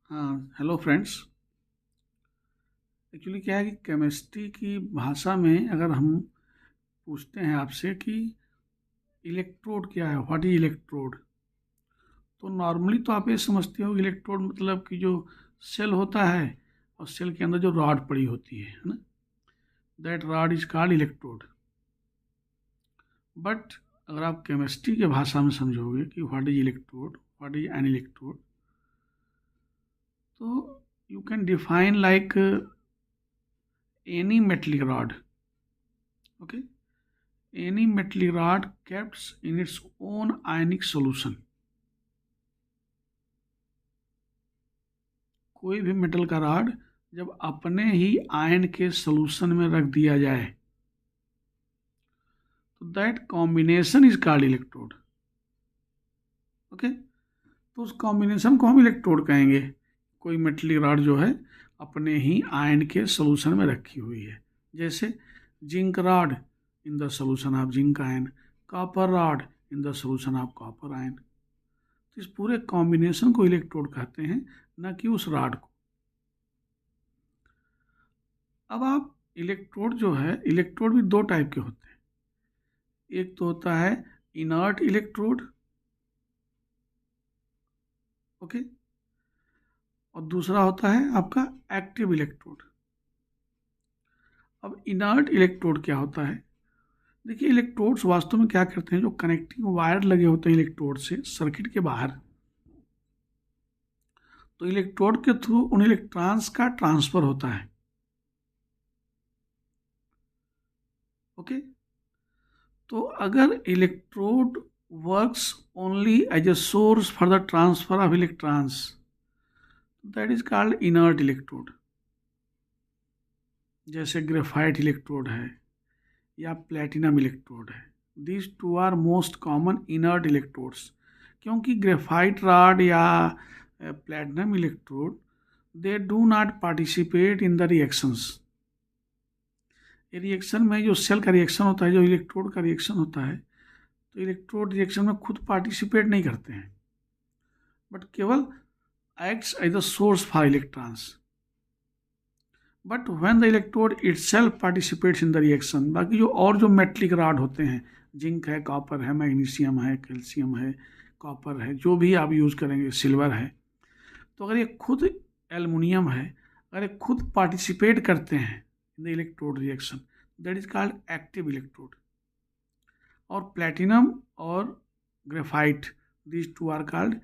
हाँ, hello friends. Actually क्या है कि केमिस्ट्री की भाषा में अगर हम पूछते हैं आपसे कि इलेक्ट्रोड क्या है, व्हाट इज इलेक्ट्रोड, तो नॉर्मली तो आप ये समझते हो इलेक्ट्रोड मतलब कि जो सेल होता है और सेल के अंदर जो रॉड पड़ी होती है ना, that rod is called electrode. But अगर आप केमिस्ट्री के भाषा में समझोगे कि what is electrode, what is an electrode, तो you can define like any metallic rod, okay, any metallic rod kept in its own ionic solution। कोई भी मेटल का रॉड जब अपने ही आयन के सॉल्यूशन में रख दिया जाए तो that combination is called electrode. Okay, तो उस कॉम्बिनेशन को हम इलेक्ट्रोड कहेंगे। कोई मेटलिक रॉड जो है अपने ही आयन के सॉल्यूशन में रखी हुई है, जैसे zinc rod in the solution of zinc ion, copper rod in the solution of copper ion. तो इस पूरे कॉम्बिनेशन को इलेक्ट्रोड कहते हैं, न कि उस रॉड को। अब आप इलेक्ट्रोड जो है, इलेक्ट्रोड भी दो टाइप के होते हैं। एक तो होता है इनर्ट इलेक्ट्रोड, ओके, और दूसरा होता है आपका एक्टिव इलेक्ट्रोड। अब इनर्ट इलेक्ट्रोड क्या होता है? देखिए, इलेक्ट्रोड्स वास्तव में क्या करते हैं, जो कनेक्टिंग वायर लगे होते हैं इलेक्ट्रोड से सर्किट के बाहर, तो इलेक्ट्रोड के थ्रू उन इलेक्ट्रॉन्स का ट्रांसफर होता है। ओके, तो अगर electrode works only as a source for the transfer of electrons, that is called inert electrode. जैसे ग्रेफाइट इलेक्ट्रोड है या प्लेटिनम इलेक्ट्रोड है, these two are most common inert electrodes. क्योंकि ग्रेफाइट रॉड या platinum electrode they do not participate in the reactions. Reaction में जो cell का reaction होता है, जो इलेक्ट्रोड का रिएक्शन होता है, तो इलेक्ट्रोड रिएक्शन में खुद पार्टिसिपेट नहीं करते हैं, बट केवल acts as the source for electrons. But when the electrode itself participates in the reaction, बाकी जो और जो मेटलिक रॉड होते हैं, जिंक है, कॉपर है, मैग्नीशियम है, कैल्शियम है, कॉपर है, जो भी आप यूज़ करेंगे, सिल्वर है, तो अगर ये खुद एल्युमिनियम है, अगर ये खुद पार्टिसिपेट करते हैं in the electrode reaction, that is called active electrode. और प्लेटिनम और graphite, these two are called